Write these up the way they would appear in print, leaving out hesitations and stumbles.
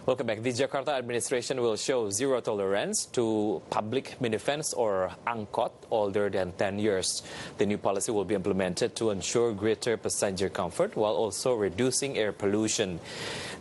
Welcome back. The Jakarta administration will show zero tolerance to public minivans or angkot older than 10 years. The new policy will be implemented to ensure greater passenger comfort while also reducing air pollution.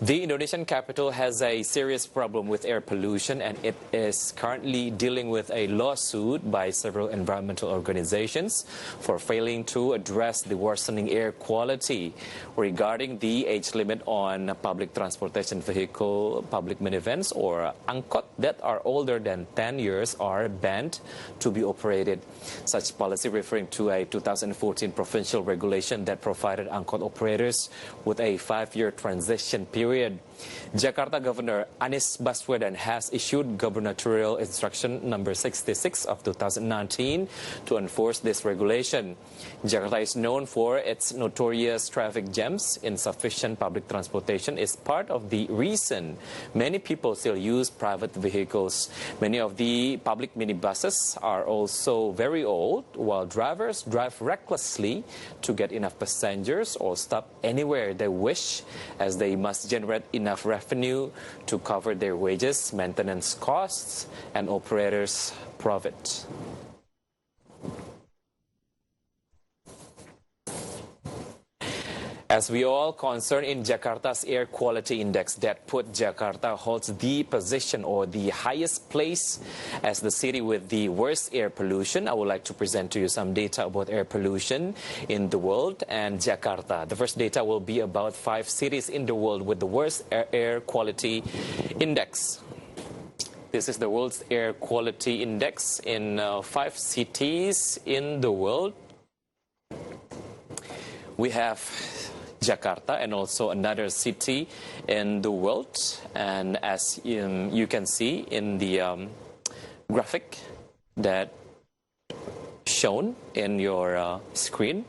The Indonesian capital has a serious problem with air pollution, and it is currently dealing with a lawsuit by several environmental organizations for failing to address the worsening air quality. Regarding the age limit on public transportation vehicle, public minivans or angkot that are older than 10 years are banned to be operated. Such policy referring to a 2014 provincial regulation that provided angkot operators with a 5-year transition period. Jakarta Governor Anies Baswedan has issued gubernatorial instruction number 66 of 2019 to enforce this regulation. Jakarta is known for its notorious traffic jams. Insufficient public transportation is part of the reason many people still use private vehicles. Many of the public minibuses are also very old, while drivers drive recklessly to get enough passengers or stop anywhere they wish, as they must generate enough revenue to cover their wages, maintenance costs, and operators' profit. As we all concerned in Jakarta's air quality index that put Jakarta holds the position or the highest place as the city with the worst air pollution, I would like to present to you some data about air pollution in the world and Jakarta. The first data will be about 5 cities in the world with the worst air quality index. This is the world's air quality index in 5 cities in the world. We have Jakarta and also another city in the world, and as you can see in the graphic that shown in your screen,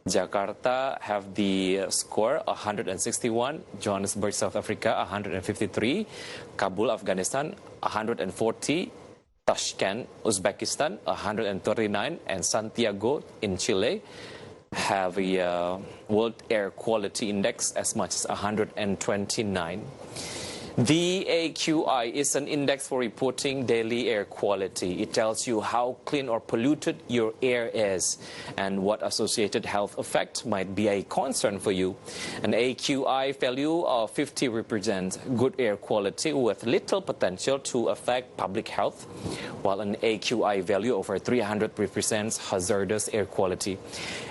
Jakarta have the score 161, Johannesburg, South Africa 153, Kabul, Afghanistan 140, Tashkent, Uzbekistan 139, and Santiago in Chile have a World Air Quality Index as much as 129. The AQI is an index for reporting daily air quality. It tells you how clean or polluted your air is and what associated health effect might be a concern for you. An AQI value of 50 represents good air quality with little potential to affect public health, while an AQI value over 300 represents hazardous air quality.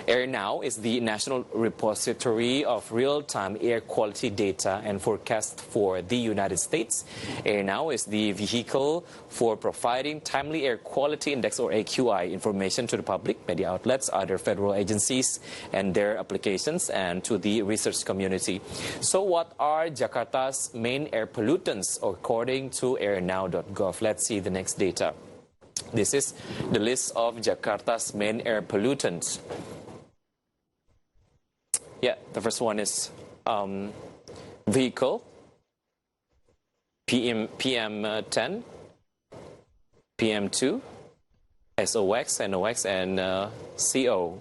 AirNow is the national repository of real-time air quality data and forecast for the United States. AirNow is the vehicle for providing timely air quality index or AQI information to the public, media outlets, other federal agencies and their applications, and to the research community. So what are Jakarta's main air pollutants according to airnow.gov? Let's see the next data. This is the list of Jakarta's main air pollutants. Yeah, the first one is vehicle, PM10, PM2, SOx, NOx, and CO.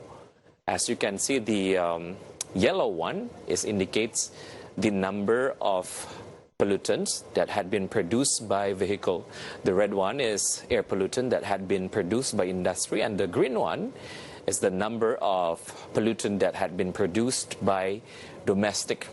As you can see, the yellow one indicates the number of pollutants that had been produced by vehicle. The red one is air pollutant that had been produced by industry, and the green one is the number of pollutant that had been produced by domestic.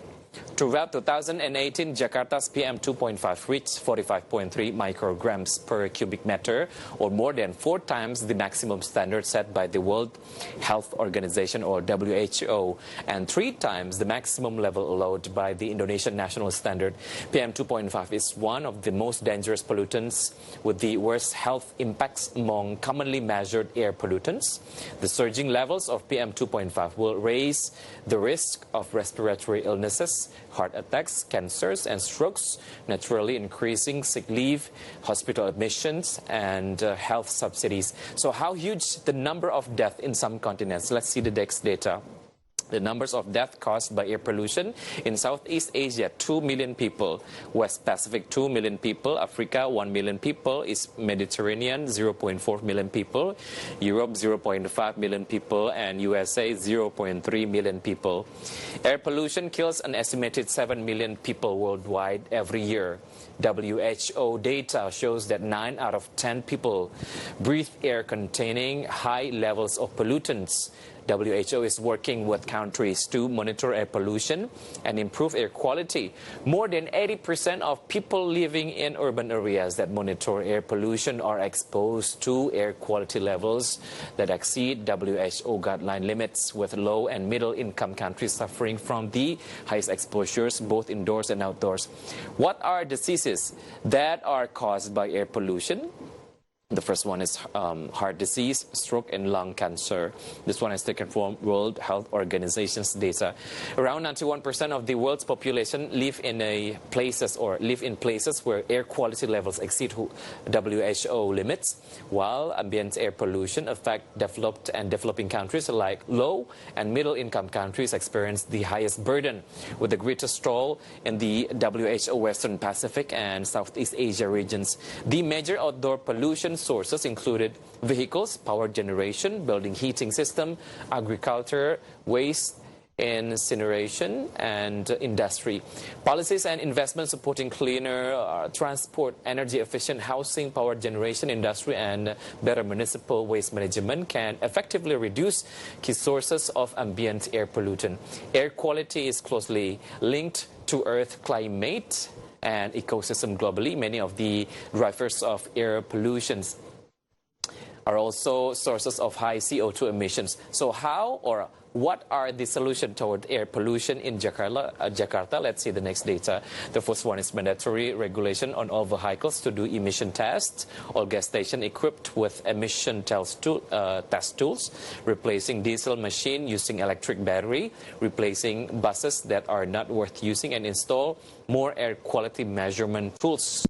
Throughout 2018, Jakarta's PM2.5 reached 45.3 micrograms per cubic meter, or more than 4 times the maximum standard set by the World Health Organization or WHO, and 3 times the maximum level allowed by the Indonesian national standard. PM2.5 is one of the most dangerous pollutants with the worst health impacts among commonly measured air pollutants. The surging levels of PM2.5 will raise the risk of respiratory illnesses, heart attacks, cancers, and strokes, naturally increasing sick leave, hospital admissions, and health subsidies. So how huge the number of deaths in some continents? Let's see the next data. The numbers of deaths caused by air pollution in Southeast Asia, 2 million people. West Pacific, 2 million people. Africa, 1 million people. East Mediterranean, 0.4 million people. Europe, 0.5 million people. And USA, 0.3 million people. Air pollution kills an estimated 7 million people worldwide every year. WHO data shows that 9 out of 10 people breathe air containing high levels of pollutants. WHO is working with countries to monitor air pollution and improve air quality. More than 80% of people living in urban areas that monitor air pollution are exposed to air quality levels that exceed WHO guideline limits, with low and middle income countries suffering from the highest exposures both indoors and outdoors. What are diseases that are caused by air pollution? The first one is heart disease, stroke, and lung cancer. This one is taken from World Health Organization's data. Around 91% of the world's population live in places where air quality levels exceed WHO limits, while ambient air pollution affect developed and developing countries like low and middle income countries experience the highest burden, with the greatest toll in the WHO Western Pacific and Southeast Asia regions. The major outdoor pollution sources included vehicles, power generation, building heating system, agriculture, waste, incineration, and industry. Policies and investments supporting cleaner transport, energy-efficient housing, power generation, industry, and better municipal waste management can effectively reduce key sources of ambient air pollutant. Air quality is closely linked to Earth climate and ecosystem globally. Many of the drivers of air pollutions are also sources of high CO2 emissions. So how or what are the solutions toward air pollution in Jakarta? Let's see the next data. The first one is mandatory regulation on all vehicles to do emission tests. All gas stations equipped with emission test tools, replacing diesel machine using electric battery, replacing buses that are not worth using, and install more air quality measurement tools.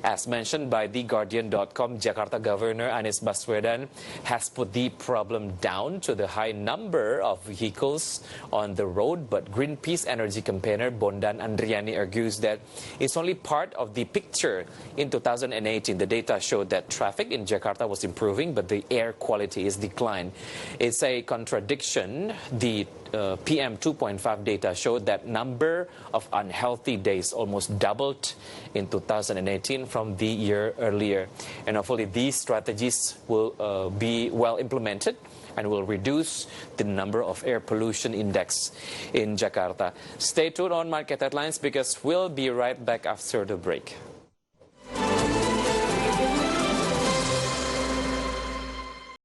As mentioned by TheGuardian.com, Jakarta Governor Anies Baswedan has put the problem down to the high number of vehicles on the road, but Greenpeace energy campaigner Bondan Andriani argues that it's only part of the picture. In 2018, the data showed that traffic in Jakarta was improving, but the air quality is declined. It's a contradiction. The PM 2.5 data showed that number of unhealthy days almost doubled in 2018 from the year earlier. And hopefully these strategies will be well implemented and will reduce the number of air pollution index in Jakarta. Stay tuned on Market Headlines because we'll be right back after the break.